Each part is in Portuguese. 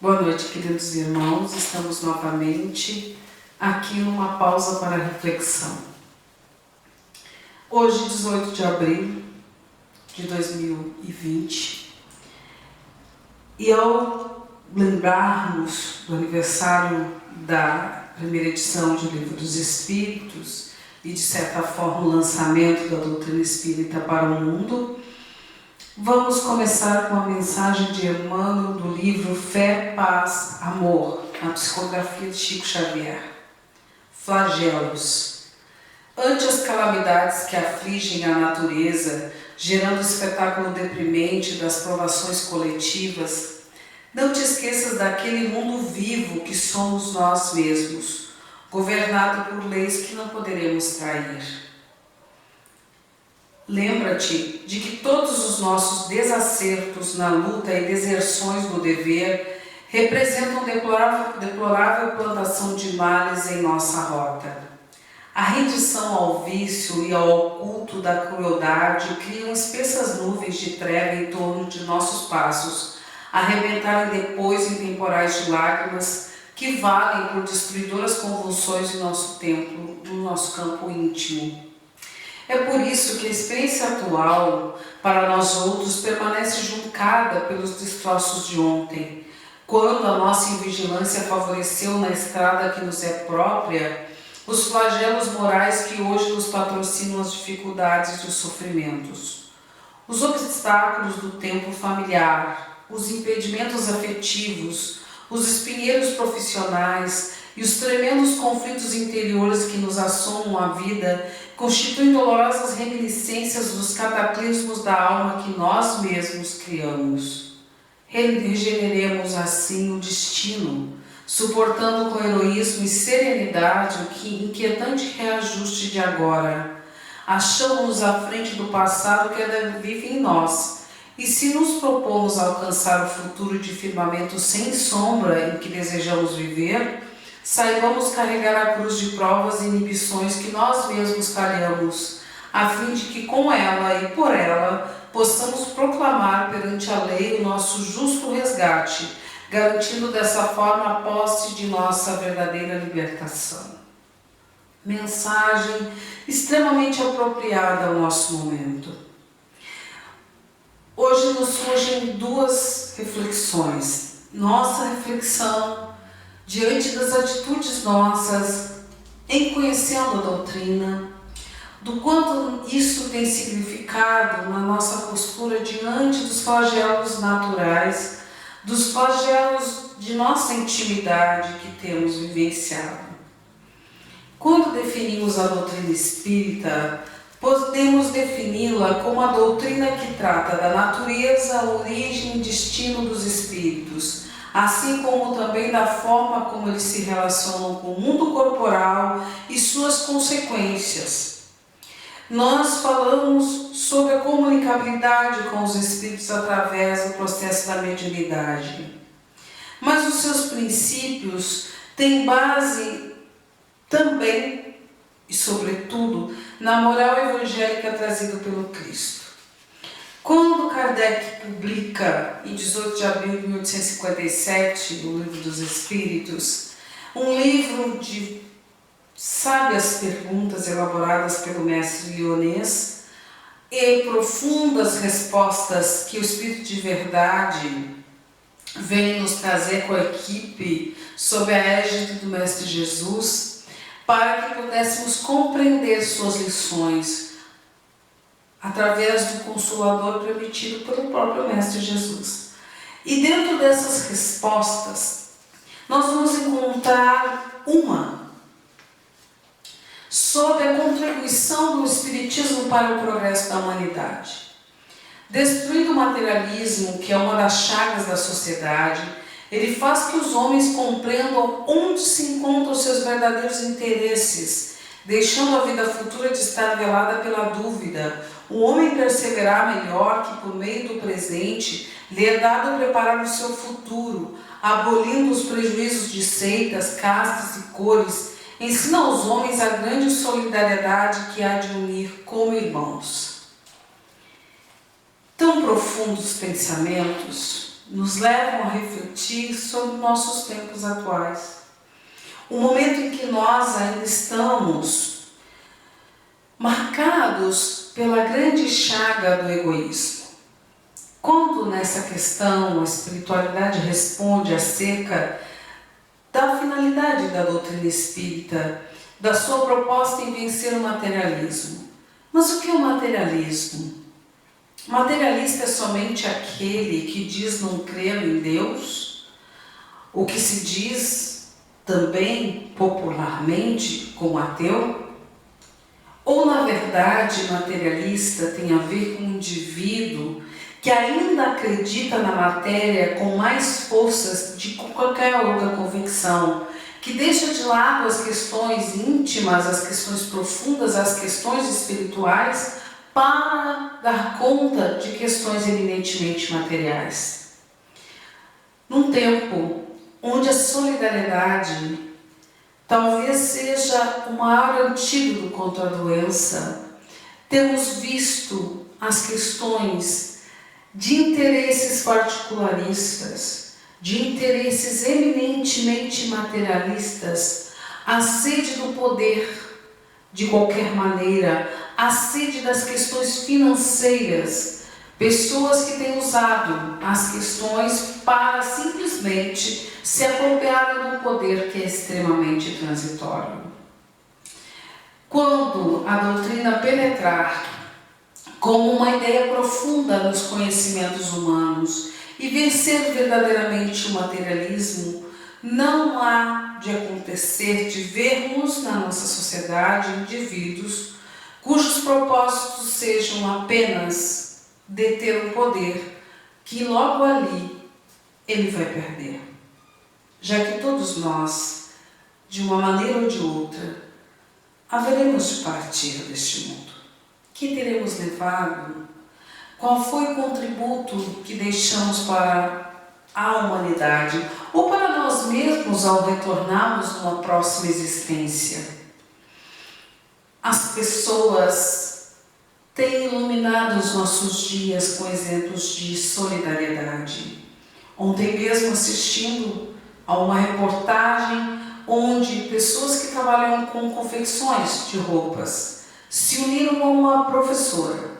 Boa noite, queridos irmãos. Estamos novamente aqui numa pausa para reflexão. Hoje, 18 de abril de 2020, e ao lembrarmos do aniversário da primeira edição de Livro dos Espíritos e, de certa forma, o lançamento da doutrina espírita para o mundo, vamos começar com a mensagem de Emmanuel do livro Fé, Paz, Amor, na psicografia de Chico Xavier. Flagelos. Ante as calamidades que afligem a natureza, gerando o espetáculo deprimente das provações coletivas, não te esqueças daquele mundo vivo que somos nós mesmos, governado por leis que não poderemos trair. Lembra-te de que todos os nossos desacertos na luta e deserções do dever representam deplorável plantação de males em nossa rota. A rendição ao vício e ao oculto da crueldade criam espessas nuvens de treva em torno de nossos passos, arrebentarem depois em temporais de lágrimas que valem por destruidoras convulsões no nosso campo íntimo. É por isso que a experiência atual, para nós outros, permanece juncada pelos destroços de ontem. Quando a nossa invigilância favoreceu na estrada que nos é própria, os flagelos morais que hoje nos patrocinam as dificuldades e os sofrimentos. Os obstáculos do tempo familiar, os impedimentos afetivos, os espinheiros profissionais e os tremendos conflitos interiores que nos assomam a vida constituem dolorosas reminiscências dos cataclismos da alma que nós mesmos criamos. Regeneremos assim o destino, suportando com heroísmo e serenidade o inquietante reajuste de agora. Achamos-nos à frente do passado que ainda vive em nós, e se nos propomos alcançar o futuro de firmamento sem sombra em que desejamos viver, saibamos carregar a cruz de provas e inibições que nós mesmos calhamos, a fim de que com ela e por ela possamos proclamar perante a lei o nosso justo resgate, garantindo dessa forma a posse de nossa verdadeira libertação. Mensagem extremamente apropriada ao nosso momento. Hoje nos surgem duas reflexões. Nossa reflexão diante das atitudes nossas, em conhecendo a doutrina, do quanto isso tem significado na nossa postura diante dos flagelos naturais, dos flagelos de nossa intimidade que temos vivenciado. Quando definimos a doutrina espírita, podemos defini-la como a doutrina que trata da natureza, origem e destino dos espíritos, assim como também da forma como eles se relacionam com o mundo corporal e suas consequências. Nós falamos sobre a comunicabilidade com os espíritos através do processo da mediunidade. Mas os seus princípios têm base também e, sobretudo, na moral evangélica trazida pelo Cristo. Quando Kardec publica, em 18 de abril de 1857, no Livro dos Espíritos, um livro de sábias perguntas elaboradas pelo mestre Lyonês e profundas respostas que o Espírito de Verdade vem nos trazer com a equipe sob a égide do Mestre Jesus, para que pudéssemos compreender suas lições através do Consolador permitido pelo próprio Mestre Jesus. E dentro dessas respostas, nós vamos encontrar uma sobre a contribuição do Espiritismo para o progresso da humanidade. Destruindo o materialismo, que é uma das chagas da sociedade, ele faz que os homens compreendam onde se encontram os seus verdadeiros interesses, deixando a vida futura de estar velada pela dúvida. O homem perceberá melhor que, por meio do presente, lhe é dado preparar o seu futuro, abolindo os prejuízos de seitas, castas e cores, ensina aos homens a grande solidariedade que há de unir como irmãos. Tão profundos pensamentos nos levam a refletir sobre nossos tempos atuais. O momento em que nós ainda estamos marcados pela grande chaga do egoísmo. Quando nessa questão a espiritualidade responde acerca da finalidade da doutrina espírita, da sua proposta em vencer o materialismo. Mas o que é o materialismo? O materialista é somente aquele que diz não crer em Deus, o que se diz também popularmente como ateu? Ou na verdade materialista tem a ver com um indivíduo que ainda acredita na matéria com mais forças de qualquer outra convicção, que deixa de lado as questões íntimas, as questões profundas, as questões espirituais, para dar conta de questões eminentemente materiais. Num tempo onde a solidariedade talvez seja o maior antídoto contra a doença, temos visto as questões de interesses particularistas, de interesses eminentemente materialistas, a sede do poder de qualquer maneira, a sede das questões financeiras, pessoas que têm usado as questões para simplesmente se apropriarem do poder que é extremamente transitório. Quando a doutrina penetrar como uma ideia profunda nos conhecimentos humanos e vencer verdadeiramente o materialismo, não há de acontecer de vermos na nossa sociedade indivíduos cujos propósitos sejam apenas deter um poder que logo ali ele vai perder. Já que todos nós, de uma maneira ou de outra, haveremos de partir deste mundo. Que teremos levado? Qual foi o contributo que deixamos para a humanidade ou para nós mesmos ao retornarmos numa próxima existência? As pessoas têm iluminado os nossos dias com exemplos de solidariedade. Ontem mesmo assistindo a uma reportagem onde pessoas que trabalham com confecções de roupas se uniram a uma professora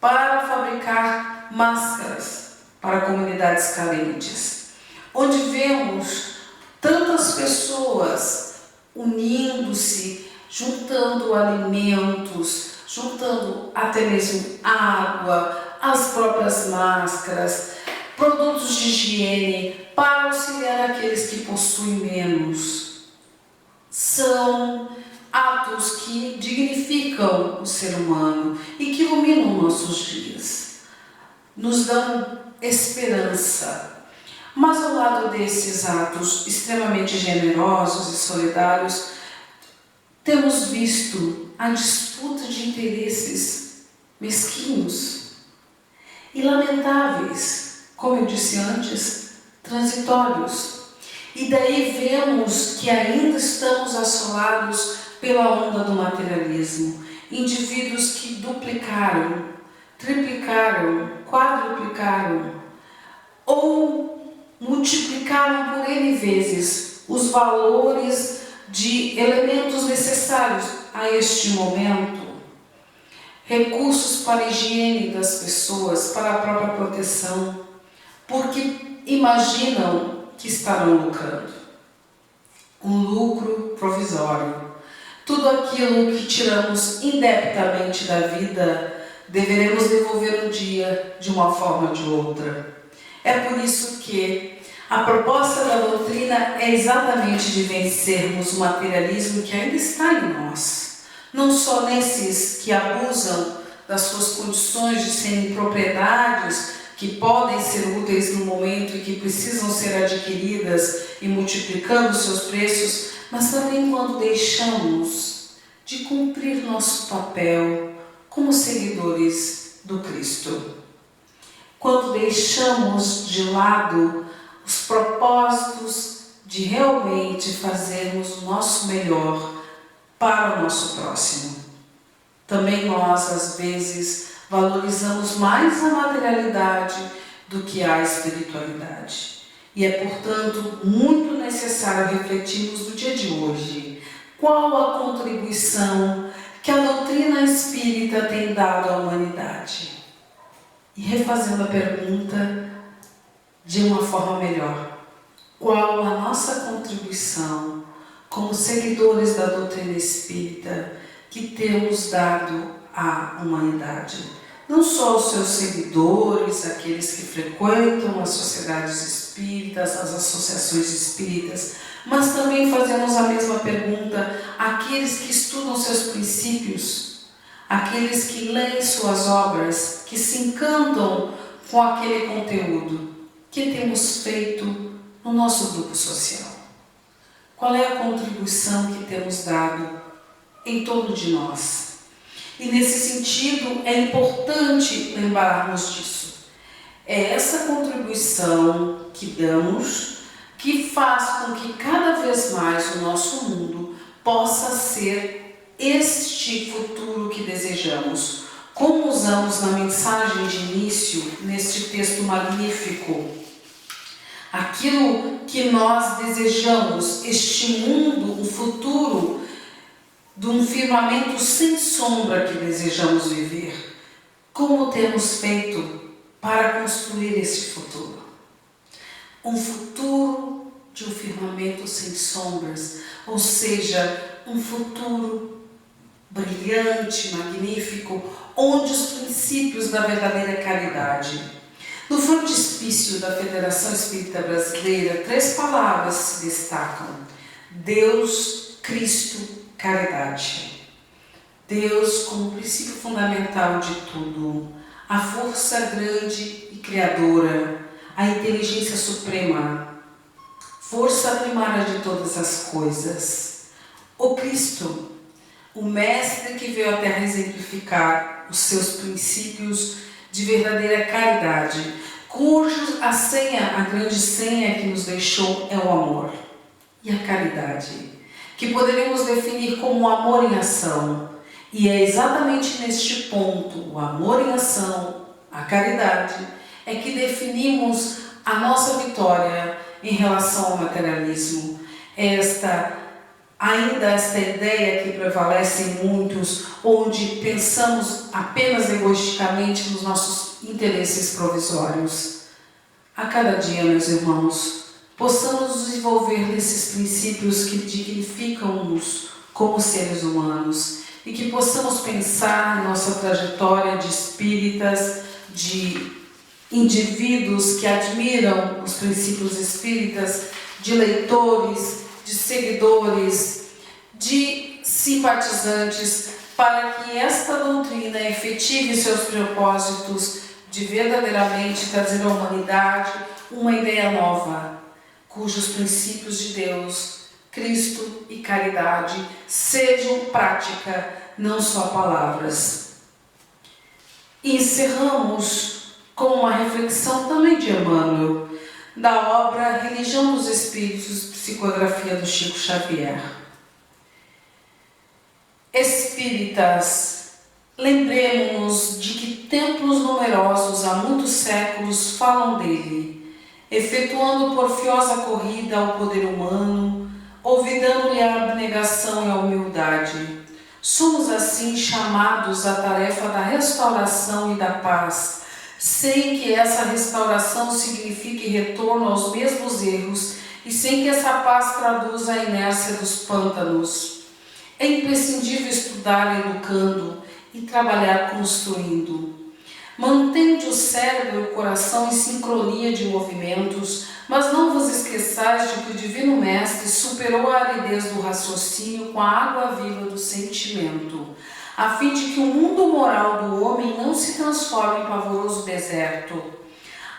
para fabricar máscaras para comunidades carentes, onde vemos tantas pessoas unindo-se, juntando alimentos, juntando até mesmo água, as próprias máscaras, produtos de higiene para auxiliar aqueles que possuem menos. São atos que dignificam o ser humano e que iluminam nossos dias, nos dão esperança. Mas ao lado desses atos extremamente generosos e solidários, temos visto a disputa de interesses mesquinhos e lamentáveis, como eu disse antes, transitórios. E daí vemos que ainda estamos assolados pela onda do materialismo. Indivíduos que duplicaram, triplicaram, quadruplicaram ou multiplicaram por N vezes os valores de elementos necessários a este momento, recursos para a higiene das pessoas, para a própria proteção, porque imaginam que estarão lucrando. Um lucro provisório. Tudo aquilo que tiramos indebitamente da vida, deveremos devolver um dia de uma forma ou de outra. É por isso que a proposta da doutrina é exatamente de vencermos o materialismo que ainda está em nós. Não só nesses que abusam das suas condições de serem propriedades que podem ser úteis no momento e que precisam ser adquiridas e multiplicando seus preços, mas também quando deixamos de cumprir nosso papel como seguidores do Cristo. Quando deixamos de lado os propósitos de realmente fazermos o nosso melhor para o nosso próximo. Também nós, às vezes, valorizamos mais a materialidade do que a espiritualidade. E é, portanto, muito necessário refletirmos no dia de hoje qual a contribuição que a doutrina espírita tem dado à humanidade. E refazendo a pergunta de uma forma melhor, qual a nossa contribuição como seguidores da doutrina espírita que temos dado à humanidade? Não só os seus seguidores, aqueles que frequentam as sociedades espíritas, as associações espíritas, mas também fazemos a mesma pergunta àqueles que estudam seus princípios, aqueles que leem suas obras, que se encantam com aquele conteúdo. Que temos feito no nosso grupo social? Qual é a contribuição que temos dado em torno de nós? E nesse sentido é importante lembrarmos disso. É essa contribuição que damos que faz com que cada vez mais o nosso mundo possa ser este futuro que desejamos. Como usamos na mensagem de início, neste texto magnífico, aquilo que nós desejamos, este mundo, o futuro de um firmamento sem sombra que desejamos viver. Como temos feito para construir este futuro? Um futuro de um firmamento sem sombras, ou seja, um futuro brilhante, magnífico, onde os princípios da verdadeira caridade. No frontispício da Federação Espírita Brasileira, 3 palavras se destacam: Deus, Cristo, caridade. Deus como princípio fundamental de tudo, a força grande e criadora, a inteligência suprema, força primária de todas as coisas. O Cristo, o Mestre que veio à Terra exemplificar os seus princípios de verdadeira caridade, a grande senha que nos deixou é o amor e a caridade, que poderíamos definir como amor em ação. E é exatamente neste ponto, o amor em ação, a caridade, é que definimos a nossa vitória em relação ao materialismo. Esta ideia que prevalece em muitos, onde pensamos apenas egoisticamente nos nossos interesses provisórios. A cada dia, meus irmãos, possamos nos desenvolver nesses princípios que dignificam-nos como seres humanos e que possamos pensar em nossa trajetória de espíritas, de indivíduos que admiram os princípios espíritas, de leitores, de seguidores, de simpatizantes, para que esta doutrina efetive seus propósitos de verdadeiramente trazer à humanidade uma ideia nova, cujos princípios de Deus, Cristo e caridade sejam prática, não só palavras. E encerramos com uma reflexão também de Emmanuel, da obra Religião dos Espíritos, psicografia do Chico Xavier. Espíritas, lembremos-nos de que templos numerosos há muitos séculos falam dele, efetuando porfiosa corrida ao poder humano, olvidando-lhe a abnegação e a humildade. Somos assim chamados à tarefa da restauração e da paz, sem que essa restauração signifique retorno aos mesmos erros e sem que essa paz traduza a inércia dos pântanos. É imprescindível estudar educando e trabalhar construindo. Mantende o cérebro e o coração em sincronia de movimentos, mas não vos esqueçais de que o Divino Mestre superou a aridez do raciocínio com a água viva do sentimento, a fim de que o mundo moral do homem não se transforme em pavoroso deserto.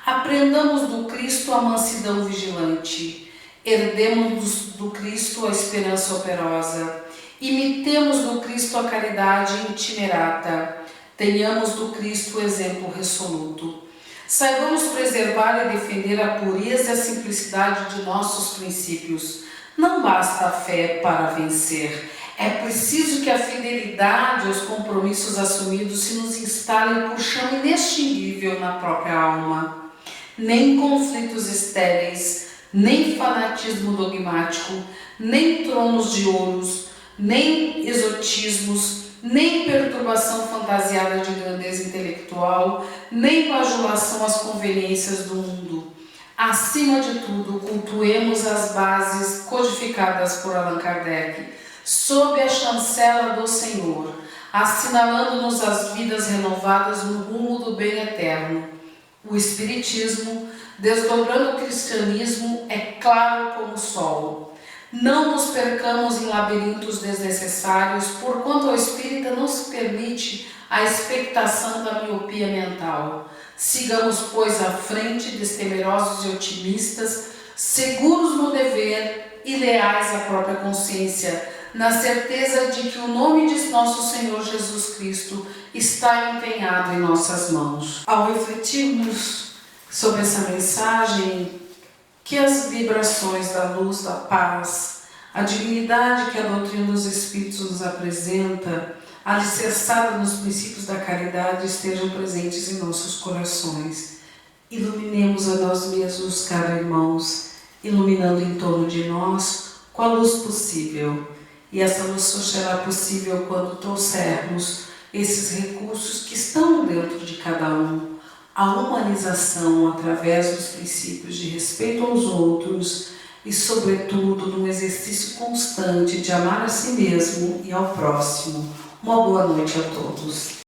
Aprendamos do Cristo a mansidão vigilante, herdemos do Cristo a esperança operosa, imitemos do Cristo a caridade itinerata, tenhamos do Cristo o exemplo resoluto. Saibamos preservar e defender a pureza e a simplicidade de nossos princípios. Não basta a fé para vencer. É preciso que a fidelidade aos compromissos assumidos se nos instale por chama inextinguível na própria alma. nem conflitos estéreis, nem fanatismo dogmático, nem tronos de ouros, nem exotismos, nem perturbação fantasiada de grandeza intelectual, nem bajulação às conveniências do mundo. Acima de tudo, cultuemos as bases codificadas por Allan Kardec, sob a chancela do Senhor, assinalando-nos as vidas renovadas no rumo do bem eterno. O Espiritismo, desdobrando o cristianismo, é claro como o sol. Não nos percamos em labirintos desnecessários, porquanto ao espírita não se permite a expectação da miopia mental. Sigamos, pois, à frente, destemerosos e otimistas, seguros no dever e leais à própria consciência, na certeza de que o nome de nosso Senhor Jesus Cristo está empenhado em nossas mãos. Ao refletirmos sobre essa mensagem, que as vibrações da luz, da paz, a dignidade que a doutrina dos Espíritos nos apresenta, alicerçada nos princípios da caridade, estejam presentes em nossos corações. Iluminemos a nós mesmos, caros irmãos, iluminando em torno de nós com a luz possível. E essa luz só será possível quando trouxermos esses recursos que estão dentro de cada um. A humanização através dos princípios de respeito aos outros e, sobretudo, num exercício constante de amar a si mesmo e ao próximo. Uma boa noite a todos.